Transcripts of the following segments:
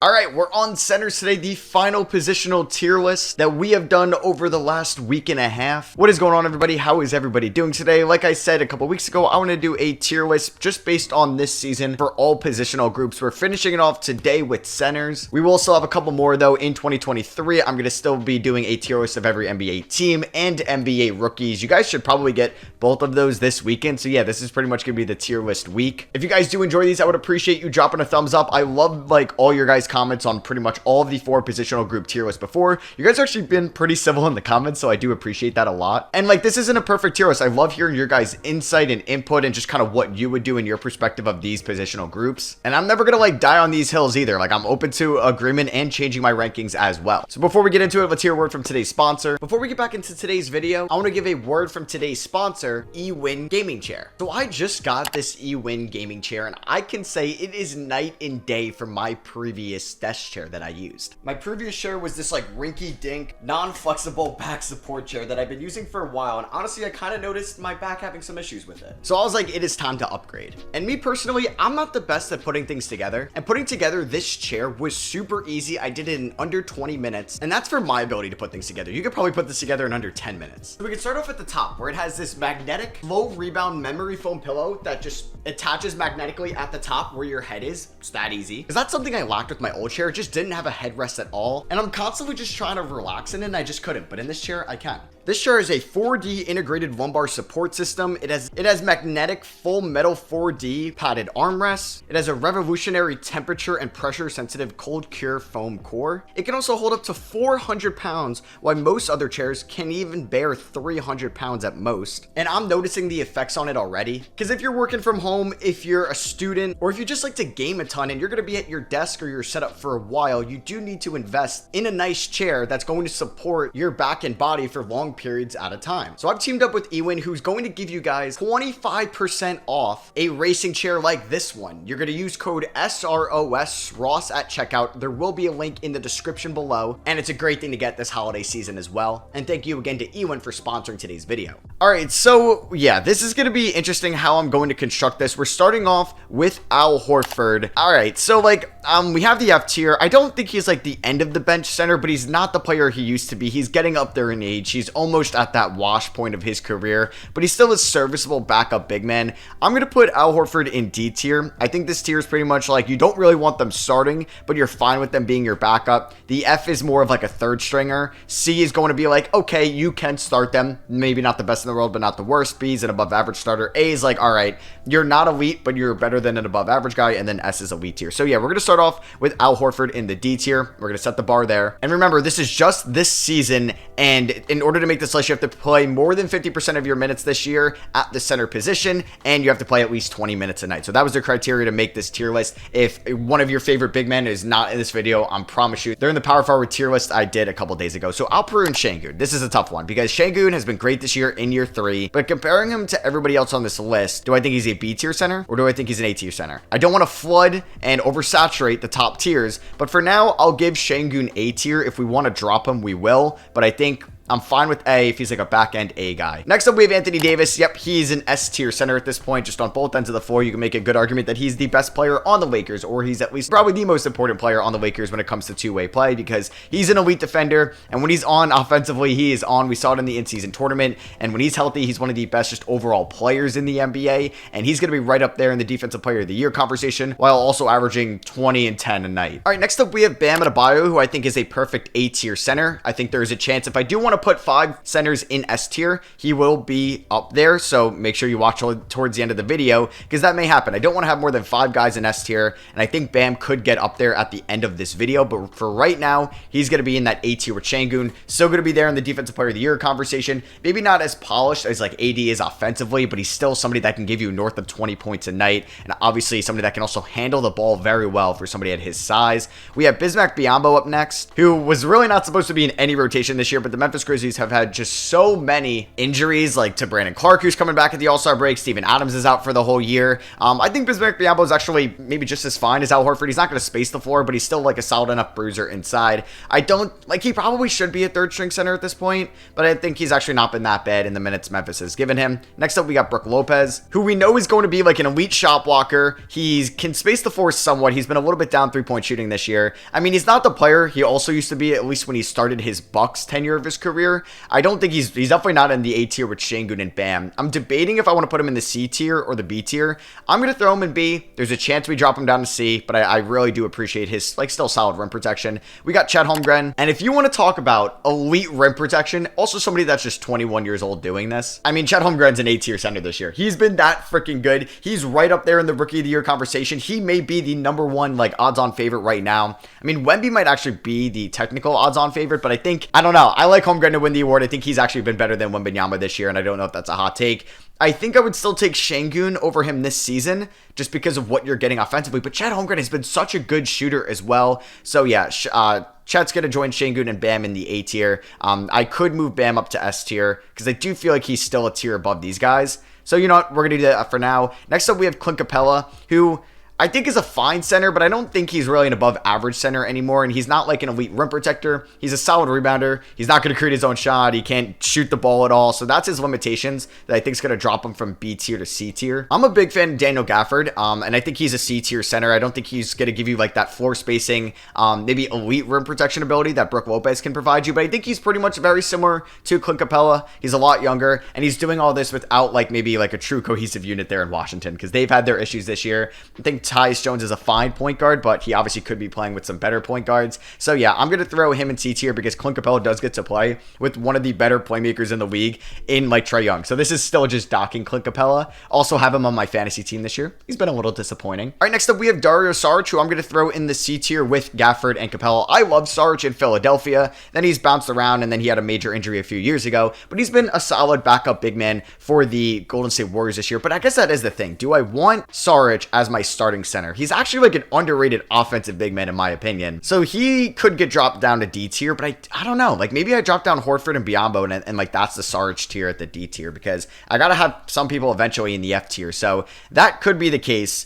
Alright, we're on centers today, the final positional tier list that we have done over the last week and a half. What is going on, everybody? How is everybody doing today? Like I said a couple weeks ago, I want to do a tier list just based on this season for all positional groups. We're finishing it off today with centers. We will still have a couple more though in 2023. I'm going to still be doing a tier list of every NBA team and NBA rookies. You guys should probably get both of those this weekend. So yeah, this is pretty much going to be the tier list week. If you guys do enjoy these, I would appreciate you dropping a thumbs up. I love like all your guys' comments on pretty much all of the 4 positional group tier lists before. You guys have actually been pretty civil in the comments, so I do appreciate that a lot. And like, this isn't a perfect tier list. I love hearing your guys' insight and input and just kind of what you would do in your perspective of these positional groups. And I'm never gonna like die on these hills either. Like, I'm open to agreement and changing my rankings as well. So before we get into it, let's hear a word from today's sponsor. Before we get back into today's video, I want to give a word from today's sponsor, Ewin gaming chair. So I just got this Ewin gaming chair, and I can say it is night and day from my previous desk chair that I used. My previous chair was this like rinky-dink, non-flexible back support chair that I've been using for a while, and honestly I kind of noticed my back having some issues with it. So I was like, it is time to upgrade. And me personally, I'm not the best at putting things together, and putting together this chair was super easy. I did it in under 20 minutes, and that's for my ability to put things together. You could probably put this together in under 10 minutes. So we can start off at the top where it has this magnetic low rebound memory foam pillow that just attaches magnetically at the top where your head is. It's that easy, because that's something I lacked with my old chair. It just didn't have a headrest at all, and I'm constantly just trying to relax in it and I just couldn't, but in this chair I can. This chair is a 4D integrated lumbar support system. It has magnetic full metal 4D padded armrests. It has a revolutionary temperature and pressure sensitive cold cure foam core. It can also hold up to 400 pounds, while most other chairs can even bear 300 pounds at most. And I'm noticing the effects on it already, because if you're working from home, if you're a student, or if you just like to game a ton and you're going to be at your desk or your setup for a while, you do need to invest in a nice chair that's going to support your back and body for long periods at a time. So I've teamed up with Ewin, who's going to give you guys 25% off a racing chair like this one. You're going to use code SROS at checkout. There will be a link in the description below, and it's a great thing to get this holiday season as well. And thank you again to Ewin for sponsoring today's video. All right, so yeah, this is going to be interesting how I'm going to construct this. We're starting off with Al Horford. All right, so like we have the F tier. I don't think he's like the end of the bench center, but he's not the player he used to be. He's getting up there in age. He's almost at that wash point of his career, but he's still a serviceable backup big man. I'm going to put Al Horford in D tier. I think this tier is pretty much like you don't really want them starting, but you're fine with them being your backup. The F is more of like a third stringer. C is going to be like, okay, you can start them. Maybe not the best in the world, but not the worst. B is an above average starter. A is like, all right, you're not elite, but you're better than an above average guy. And then S is elite tier. So yeah, we're going to start off with Al Horford in the D tier. We're going to set the bar there. And remember, this is just this season. And in order to make this list, you have to play more than 50% of your minutes this year at the center position, and you have to play at least 20 minutes a night. So that was the criteria to make this tier list. If one of your favorite big men is not in this video, I promise you, they're in the power forward tier list I did a couple days ago. So Alperu and Şengün. This is a tough one because Şengün has been great this year in year 3, but comparing him to everybody else on this list, do I think he's a B tier center or do I think he's an A tier center? I don't want to flood and oversaturate the top tiers, but for now, I'll give Şengün A tier. If we want to drop him, we will, but I think I'm fine with A if he's like a back-end A guy. Next up, we have Anthony Davis. Yep, he's an S-tier center at this point, just on both ends of the floor. You can make a good argument that he's the best player on the Lakers, or he's at least probably the most important player on the Lakers when it comes to two-way play, because he's an elite defender, and when he's on offensively, he is on. We saw it in the in-season tournament, and when he's healthy, he's one of the best just overall players in the NBA, and he's going to be right up there in the Defensive Player of the Year conversation, while also averaging 20 and 10 a night. All right, next up, we have Bam Adebayo, who I think is a perfect A-tier center. I think there's a chance if I do want to put 5 centers in S tier, he will be up there, so make sure you watch towards the end of the video, because that may happen. I don't want to have more than 5 guys in S tier, and I think Bam could get up there at the end of this video, but for right now, he's going to be in that A tier with Şengün. Still going to be there in the Defensive Player of the Year conversation. Maybe not as polished as like AD is offensively, but he's still somebody that can give you north of 20 points a night, and obviously somebody that can also handle the ball very well for somebody at his size. We have Bismack Biyombo up next, who was really not supposed to be in any rotation this year, but the Memphis Memphis Grizzlies have had just so many injuries, like to Brandon Clark, who's coming back at the All-Star break. Steven Adams is out for the whole year. I think Bismack Biyombo is actually maybe just as fine as Al Horford. He's not going to space the floor, but he's still like a solid enough bruiser inside. I don't, like, he probably should be a third string center at this point, but I think he's actually not been that bad in the minutes Memphis has given him. Next up, we got Brook Lopez, who we know is going to be like an elite shot blocker. He can space the floor somewhat. He's been a little bit down three-point shooting this year. I mean, he's not the player he also used to be, at least when he started his Bucks tenure of his career. I don't think he's definitely not in the A tier with Şengün and Bam. I'm debating if I want to put him in the C tier or the B tier. I'm going to throw him in B. There's a chance we drop him down to C, but I really do appreciate his, like, still solid rim protection. We got Chet Holmgren, and if you want to talk about elite rim protection, also somebody that's just 21 years old doing this, I mean, Chet Holmgren's an A tier center this year. He's been that freaking good. He's right up there in the Rookie of the Year conversation. He may be the number one, like, odds-on favorite right now. I mean, Wemby might actually be the technical odds-on favorite, but I don't know. I like Holmgren to win the award. I think he's actually been better than Wembanyama this year, and I don't know if that's a hot take. I think I would still take Şengün over him this season just because of what you're getting offensively, but Chet Holmgren has been such a good shooter as well. So yeah, Chet's going to join Şengün and Bam in the A tier. I could move Bam up to S tier because I do feel like he's still a tier above these guys. So you know what, we're going to do that for now. Next up, we have Clint Capella, who I think is a fine center, but I don't think he's really an above average center anymore, and he's not like an elite rim protector. He's a solid rebounder. He's not going to create his own shot. He can't shoot the ball at all, so that's his limitations that I think is going to drop him from B tier to C tier. I'm a big fan of Daniel Gafford, and I think he's a C tier center. I don't think he's going to give you like that floor spacing, maybe elite rim protection ability that Brook Lopez can provide you, but I think he's pretty much very similar to Clint Capella. He's a lot younger, and he's doing all this without like maybe like a true cohesive unit there in Washington, because they've had their issues this year. I think Tyus Jones is a fine point guard, but he obviously could be playing with some better point guards. So yeah, I'm going to throw him in C tier because Clint Capella does get to play with one of the better playmakers in the league in like Trae Young. So this is still just docking Clint Capella. Also have him on my fantasy team this year. He's been a little disappointing. All right, next up we have Dario Saric, who I'm going to throw in the C tier with Gafford and Capella. I love Saric in Philadelphia. Then he's bounced around, and then he had a major injury a few years ago, but he's been a solid backup big man for the Golden State Warriors this year. But I guess that is the thing. Do I want Saric as my starting center? He's actually like an underrated offensive big man in my opinion. So he could get dropped down to D tier, but I don't know. Like maybe I drop down Horford and Biyombo and like that's the Saric tier at the D tier because I got to have some people eventually in the F tier. So that could be the case.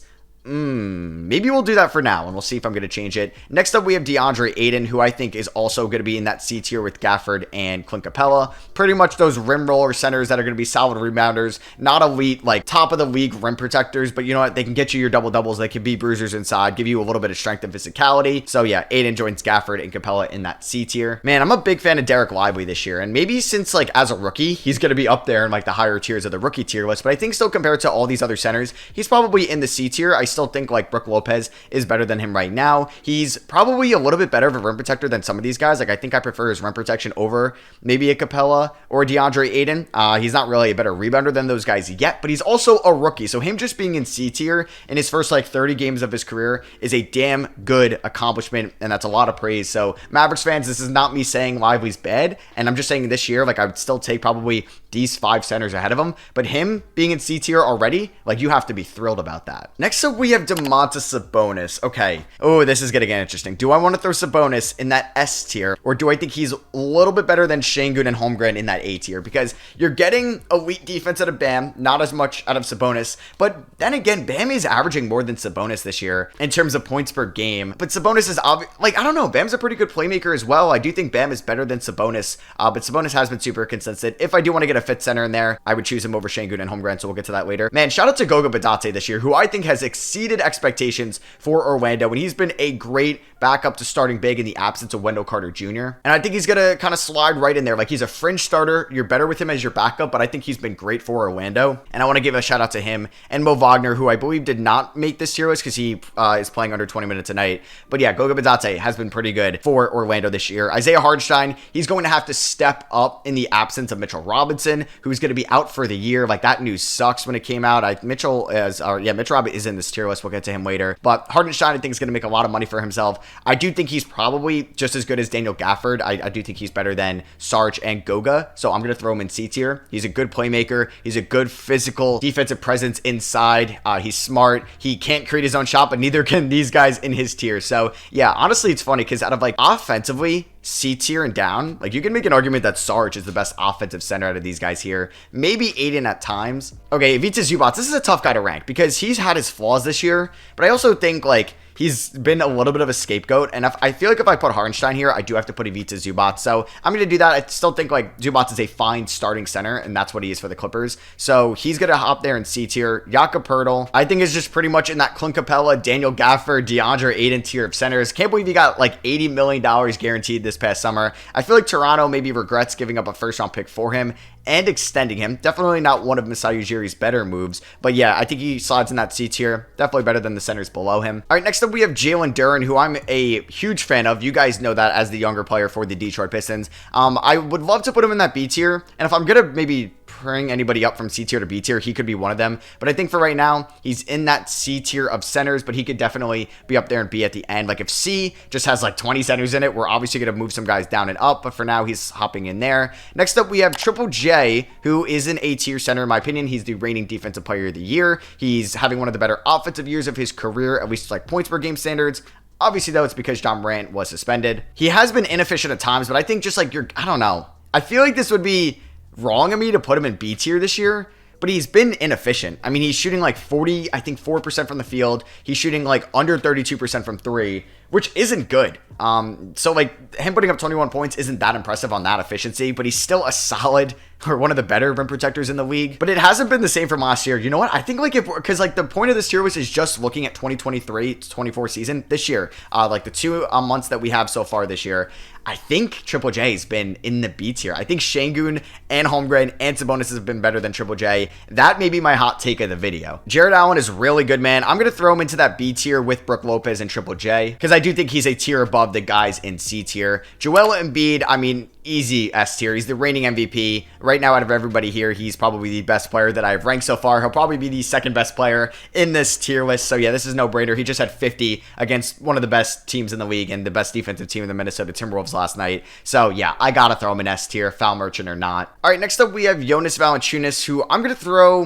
Maybe we'll do that for now, and we'll see if I'm going to change it. Next up, we have DeAndre Ayton, who I think is also going to be in that C tier with Gafford and Clint Capella. Pretty much those rim roller centers that are going to be solid rebounders, not elite, like top of the league rim protectors, but you know what? They can get you your double doubles. They can be bruisers inside, give you a little bit of strength and physicality. So yeah, Ayton joins Gafford and Capella in that C tier. Man, I'm a big fan of Derek Lively this year, and maybe since like as a rookie, he's going to be up there in like the higher tiers of the rookie tier list, but I think still compared to all these other centers, he's probably in the C tier. I still think like Brook Lopez is better than him right now. He's probably a little bit better of a rim protector than some of these guys. Like I think I prefer his rim protection over maybe a Capella or DeAndre Ayton. He's not really a better rebounder than those guys yet, but he's also a rookie. So him just being in C tier in his first like 30 games of his career is a damn good accomplishment, and that's a lot of praise. So Mavericks fans, this is not me saying Lively's bad, and I'm just saying this year, like I would still take probably these 5 centers ahead of him, but him being in C tier already, like you have to be thrilled about that. Next up, we have Domantas Sabonis. Okay. Oh, this is getting interesting. Do I want to throw Sabonis in that S tier, or do I think he's a little bit better than Şengün and Holmgren in that A tier? Because you're getting elite defense out of Bam, not as much out of Sabonis, but then again, Bam is averaging more than Sabonis this year in terms of points per game, but Sabonis is like, I don't know, Bam's a pretty good playmaker as well. I do think Bam is better than Sabonis, but Sabonis has been super consistent. If I do want to get a fit center in there, I would choose him over Şengün and Holmgren, so we'll get to that later. Man, shout out to Goga Bitadze this year, who I think has exceeded expectations for Orlando, and he's been a great backup to starting big in the absence of Wendell Carter Jr. And I think he's going to kind of slide right in there. Like he's a fringe starter. You're better with him as your backup, but I think he's been great for Orlando. And I want to give a shout out to him and Mo Wagner, who I believe did not make this tier list because he is playing under 20 minutes a night. But yeah, Goga Bitadze has been pretty good for Orlando this year. Isaiah Hartenstein, he's going to have to step up in the absence of Mitchell Robinson, who's going to be out for the year. Like that news sucks when it came out. Mitchell Robinson is in this tier list. We'll get to him later. But Hartenstein, I think, is going to make a lot of money for himself. I do think he's probably just as good as Daniel Gafford. I do think he's better than Sarge and Goga, so I'm going to throw him in C tier. He's a good playmaker. He's a good physical defensive presence inside. He's smart. He can't create his own shot, but neither can these guys in his tier. So yeah, honestly, it's funny because out of like offensively, C tier and down, like you can make an argument that Sarge is the best offensive center out of these guys here. Maybe Aiden at times. Okay, Ivica Zubac, this is a tough guy to rank because he's had his flaws this year, but I also think like he's been a little bit of a scapegoat, and I feel like if I put Hartenstein here, I do have to put Ivica Zubac. So I'm going to do that. I still think like Zubac is a fine starting center, and that's what he is for the Clippers. So he's going to hop there in C tier. Jakob Poeltl, I think is just pretty much in that Clint Capella, Daniel Gafford, DeAndre Ayton tier of centers. Can't believe he got like $80 million guaranteed this past summer. I feel like Toronto maybe regrets giving up a first-round pick for him and extending him. Definitely not one of Masai Ujiri's better moves, but yeah, I think he slides in that C tier. Definitely better than the centers below him. All right, next up we have Jalen Duren, who I'm a huge fan of. You guys know that as the younger player for the Detroit Pistons. I would love to put him in that B tier, and if I'm gonna maybe bring anybody up from C tier to B tier, he could be one of them. But I think for right now, he's in that C tier of centers, but he could definitely be up there and B at the end. Like if C just has like 20 centers in it, we're obviously going to move some guys down and up, but for now, he's hopping in there. Next up, we have Triple J, who is an A tier center. In my opinion, he's the reigning defensive player of the year. He's having one of the better offensive years of his career, at least like points per game standards. Obviously, though, it's because John Morant was suspended. He has been inefficient at times, but I think just like I don't know. I feel like this would be wrong of me to put him in B tier this year, but he's been inefficient. I mean, he's shooting like 4% from the field. He's shooting like under 32% from three, which isn't good. So like him putting up 21 points isn't that impressive on that efficiency, but he's still a solid or one of the better rim protectors in the league. But it hasn't been the same from last year. You know what? I think like because like the point of this tier list is just looking at 2023-24 season this year, like the 2 months that we have so far this year. I think Triple J has been in the B tier. I think Şengün and Holmgren and Sabonis have been better than Triple J. That may be my hot take of the video. Jared Allen is really good, man. I'm going to throw him into that B tier with Brook Lopez and Triple J because I do think he's a tier above the guys in C tier. Joel Embiid, I mean, easy S tier. He's the reigning MVP. Right now, out of everybody here, he's probably the best player that I've ranked so far. He'll probably be the second best player in this tier list. So yeah, this is no brainer. He just had 50 against one of the best teams in the league and the best defensive team in the Minnesota Timberwolves last night. So yeah, I gotta throw him in S tier, foul merchant or not. All right, next up we have Jonas Valanciunas, who I'm gonna throw,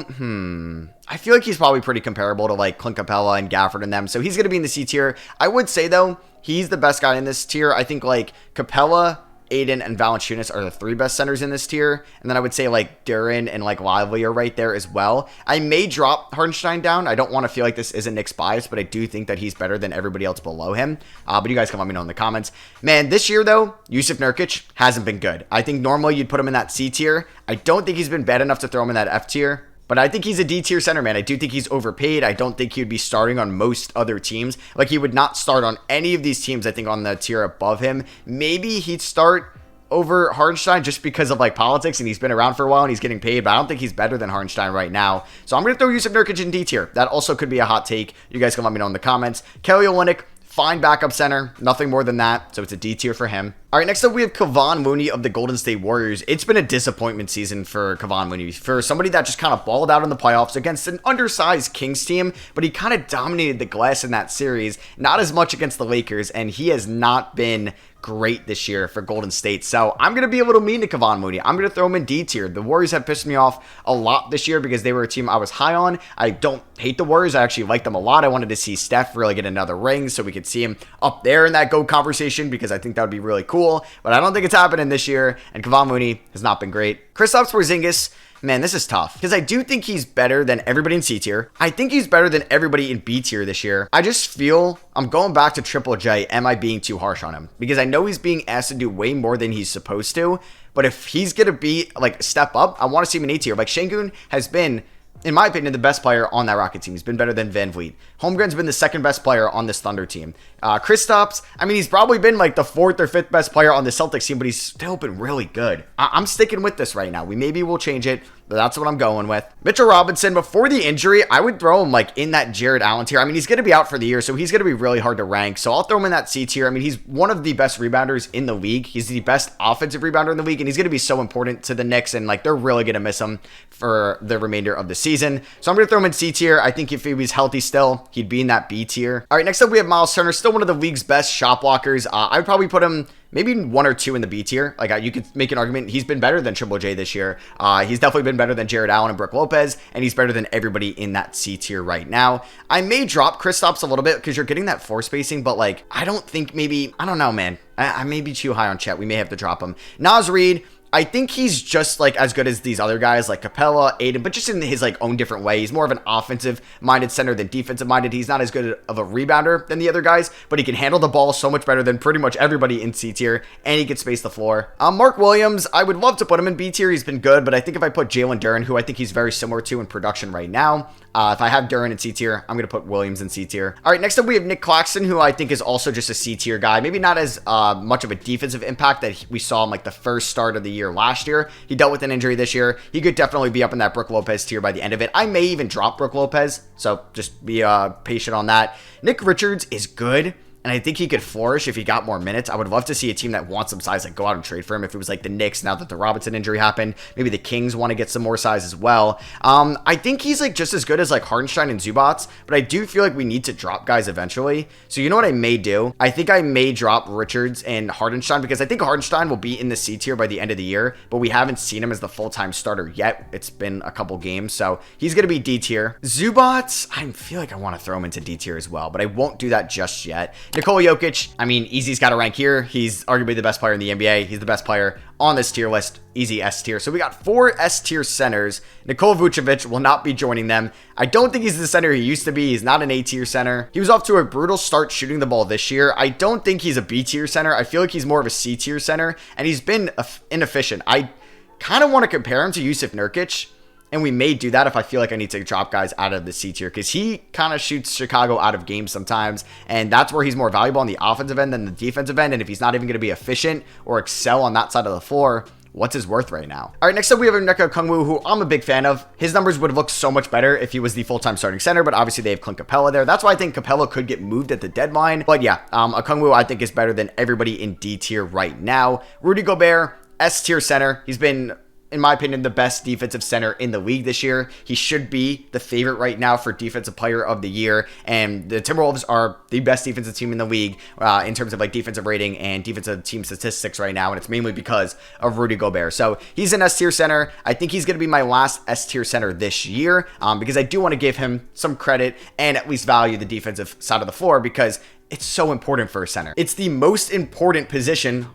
I feel like he's probably pretty comparable to like Clint Capella and Gafford and them. So he's gonna be in the C tier. I would say though, he's the best guy in this tier. I think like Capella, Aiden, and Valanciunas are the 3 best centers in this tier. And then I would say like Duren and like Lively are right there as well. I may drop Hartenstein down. I don't want to feel like this isn't Nick's bias, but I do think that he's better than everybody else below him. But you guys can let me know in the comments. Man, this year though, Jusuf Nurkic hasn't been good. I think normally you'd put him in that C tier. I don't think he's been bad enough to throw him in that F tier. But I think he's a D tier center, man. I do think he's overpaid. I don't think he would be starting on most other teams. Like he would not start on any of these teams, I think, on the tier above him. Maybe he'd start over Hartenstein just because of like politics and he's been around for a while and he's getting paid, but I don't think he's better than Hartenstein right now. So I'm going to throw Jusuf Nurkic in D tier. That also could be a hot take. You guys can let me know in the comments. Kelly Olynyk, fine backup center, nothing more than that. So it's a D tier for him. All right, next up we have Kevon Looney of the Golden State Warriors. It's been a disappointment season for Kevon Looney. For somebody that just kind of balled out in the playoffs against an undersized Kings team, but he kind of dominated the glass in that series. Not as much against the Lakers, and he has not been great this year for Golden State. So I'm going to be a little mean to Kevon Looney. I'm going to throw him in D tier. The Warriors have pissed me off a lot this year because they were a team I was high on. I don't hate the Warriors. I actually like them a lot. I wanted to see Steph really get another ring so we could see him up there in that GOAT conversation because I think that would be really cool. But I don't think it's happening this year, and Kevon Looney has not been great. Kristaps Porzingis, man, this is tough because I do think he's better than everybody in C tier. I think he's better than everybody in B tier this year. I just feel I'm going back to Triple J. Am I being too harsh on him? Because I know he's being asked to do way more than he's supposed to. But if he's going to be like step up, I want to see him in A tier. Like Şengün has been, in my opinion, the best player on that Rocket team. He's been better than Van Vliet. Holmgren's been the second best player on this Thunder team. Kristaps, I mean, he's probably been like the 4th or 5th best player on the Celtics team, but he's still been really good. I'm sticking with this right now. Maybe we'll change it, but that's what I'm going with. Mitchell Robinson, before the injury, I would throw him like in that Jared Allen tier. I mean, he's going to be out for the year, so he's going to be really hard to rank. So I'll throw him in that C tier. I mean, he's one of the best rebounders in the league. He's the best offensive rebounder in the league, and he's going to be so important to the Knicks, and like they're really going to miss him for the remainder of the season. So I'm going to throw him in C tier. I think if he was healthy still, he'd be in that B tier. All right, next up we have Miles Turner, still one of the league's best shot blockers. I would probably put him maybe 1 or 2 in the B tier. Like, you could make an argument he's been better than Triple J this year. He's definitely been better than Jared Allen and Brook Lopez, and he's better than everybody in that C tier right now. I may drop Kristaps a little bit because you're getting that floor spacing, but like, I don't think maybe, I don't know, man. I may be too high on Chet. We may have to drop him. Naz Reid, I think he's just like as good as these other guys like Capella, Aiden, but just in his like own different way. He's more of an offensive minded center than defensive minded. He's not as good of a rebounder than the other guys, but he can handle the ball so much better than pretty much everybody in C tier, and he can space the floor. Mark Williams, I would love to put him in B tier. He's been good, but I think if I put Jalen Duren, who I think he's very similar to in production right now, if I have Duren in C tier, I'm going to put Williams in C tier. All right, next up we have Nick Claxton, who I think is also just a C tier guy. Maybe not as much of a defensive impact that we saw in like the first start of the year last year. He dealt with an injury this year. He could definitely be up in that Brook Lopez tier by the end of it. I may even drop Brook Lopez, so just be patient on that. Nick Richards is good, and I think he could flourish if he got more minutes. I would love to see a team that wants some size like go out and trade for him. If it was like the Knicks, now that the Robinson injury happened, maybe the Kings want to get some more size as well. I think he's like just as good as like Hartenstein and Zubats, but I do feel like we need to drop guys eventually. So you know what I may do? I think I may drop Richards and Hartenstein because I think Hartenstein will be in the C tier by the end of the year, but we haven't seen him as the full-time starter yet. It's been a couple games, so he's going to be D tier. Zubats, I feel like I want to throw him into D tier as well, but I won't do that just yet. Nikola Jokic, I mean, Easy's got to rank here. He's arguably the best player in the NBA. He's the best player on this tier list. Easy S tier. So we got 4 S tier centers. Nikola Vucevic will not be joining them. I don't think he's the center he used to be. He's not an A tier center. He was off to a brutal start shooting the ball this year. I don't think he's a B tier center. I feel like he's more of a C tier center, and he's been inefficient. I kind of want to compare him to Yusuf Nurkic, and we may do that if I feel like I need to drop guys out of the C tier, because he kind of shoots Chicago out of games sometimes, and that's where he's more valuable on the offensive end than the defensive end. And if he's not even going to be efficient or excel on that side of the floor, what's his worth right now? All right, next up we have Onyeka Okongwu, who I'm a big fan of. His numbers would have looked so much better if he was the full-time starting center, but obviously they have Clint Capella there. That's why I think Capella could get moved at the deadline. But yeah, Okongwu I think is better than everybody in D tier right now. Rudy Gobert, S tier center. He's been, in my opinion, the best defensive center in the league this year. He should be the favorite right now for defensive player of the year. And the Timberwolves are the best defensive team in the league in terms of like defensive rating and defensive team statistics right now. And it's mainly because of Rudy Gobert. So he's an S tier center. I think he's going to be my last S tier center this year because I do want to give him some credit and at least value the defensive side of the floor, because it's so important for a center. It's the most important position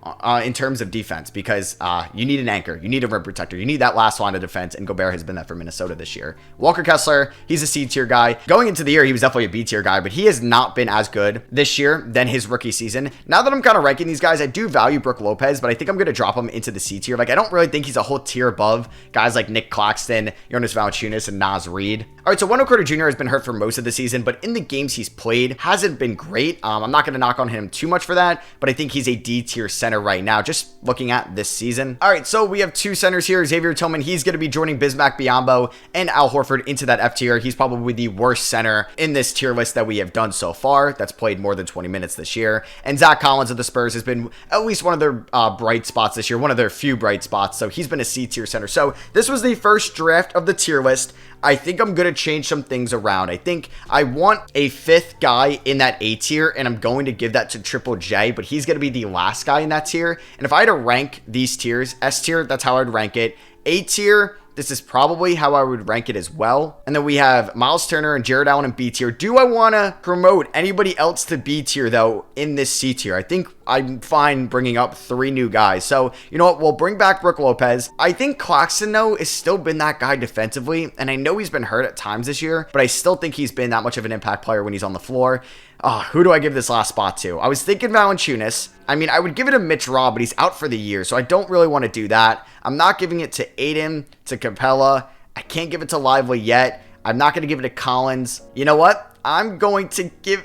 in terms of defense, because you need an anchor, you need a rim protector, you need that last line of defense, and Gobert has been that for Minnesota this year. Walker Kessler, he's a C tier guy. Going into the year, he was definitely a B tier guy, but he has not been as good this year than his rookie season. Now that I'm kind of ranking these guys, I do value Brook Lopez, but I think I'm going to drop him into the C tier. Like, I don't really think he's a whole tier above guys like Nick Claxton, Jonas Valanciunas, and Naz Reid. All right, so Wendell Carter Jr. has been hurt for most of the season, but in the games he's played, hasn't been great. I'm not going to knock on him too much for that, but I think he's a D tier center right now, just looking at this season. All right, so we have 2 centers here. Xavier Tillman, he's going to be joining Bismack Biyombo and Al Horford into that F tier. He's probably the worst center in this tier list that we have done so far. That's played more than 20 minutes this year. And Zach Collins of the Spurs has been at least one of their bright spots this year, one of their few bright spots. So he's been a C tier center. So this was the first draft of the tier list. I think I'm going to change some things around. I think I want a 5th guy in that A tier, and I'm going to give that to Triple J, but he's going to be the last guy in that tier. And if I had to rank these tiers, S tier, that's how I'd rank it. A tier, this is probably how I would rank it as well. And then we have Miles Turner and Jared Allen in B tier. Do I want to promote anybody else to B tier, though, in this C tier? I think I'm fine bringing up 3 new guys. So, you know what? We'll bring back Brook Lopez. I think Claxton, though, has still been that guy defensively. And I know he's been hurt at times this year, but I still think he's been that much of an impact player when he's on the floor. Who do I give this last spot to? I was thinking Valanciunas. I mean, I would give it to Mitch Robb, but he's out for the year, so I don't really want to do that. I'm not giving it to Aiden, to Capella. I can't give it to Lively yet. I'm not going to give it to Collins. You know what? I'm going to give...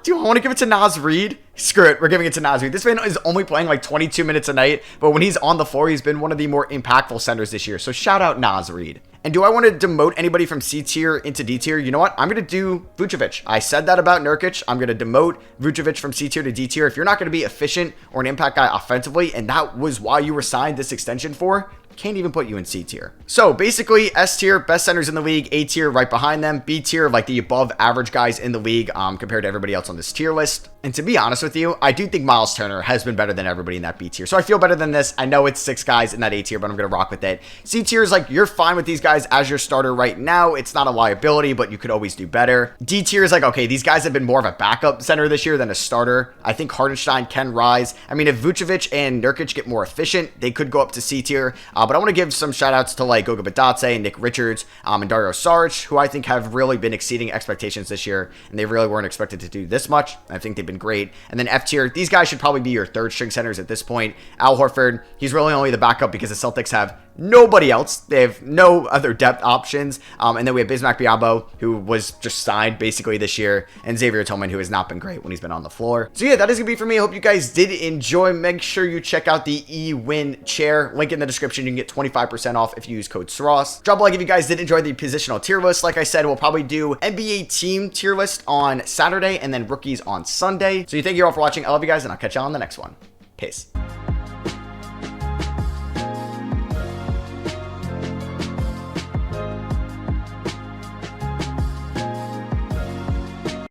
do I want to give it to Naz Reid? Screw it. We're giving it to Naz Reid. This man is only playing like 22 minutes a night, but when he's on the floor, he's been one of the more impactful centers this year. So shout out Naz Reid. And do I want to demote anybody from C tier into D tier? You know what? I'm going to do Vucevic. I said that about Nurkic. I'm going to demote Vucevic from C tier to D tier. If you're not going to be efficient or an impact guy offensively, and that was why you were signed this extension for, can't even put you in C tier. So basically, S tier, best centers in the league, A tier right behind them, B tier like the above average guys in the league compared to everybody else on this tier list. And to be honest with you, I do think Miles Turner has been better than everybody in that B tier. So I feel better than this. I know it's 6 guys in that A tier, but I'm going to rock with it. C tier is like, you're fine with these guys as your starter right now. It's not a liability, but you could always do better. D tier is like, okay, these guys have been more of a backup center this year than a starter. I think Hardenstein can rise. I mean, if Vucevic and Nurkic get more efficient, they could go up to C tier. But I want to give some shout outs to like Goga Bitadze, Nick Richards, and Dario Saric, who I think have really been exceeding expectations this year, and they really weren't expected to do this much. I think they've been great. And then F tier, these guys should probably be your third string centers at this point. Al Horford, he's really only the backup because the Celtics have nobody else. They have no other depth options. And then we have Bismack Biyombo, who was just signed basically this year, and Xavier Tillman, who has not been great when he's been on the floor. So yeah, that is going to be for me. I hope you guys did enjoy. Make sure you check out the Ewin chair. Link in the description. You can get 25% off if you use code SROS. Drop a like if you guys did enjoy the positional tier list. Like I said, we'll probably do NBA team tier list on Saturday and then rookies on Sunday. So thank you all for watching. I love you guys, and I'll catch you on the next one. Peace.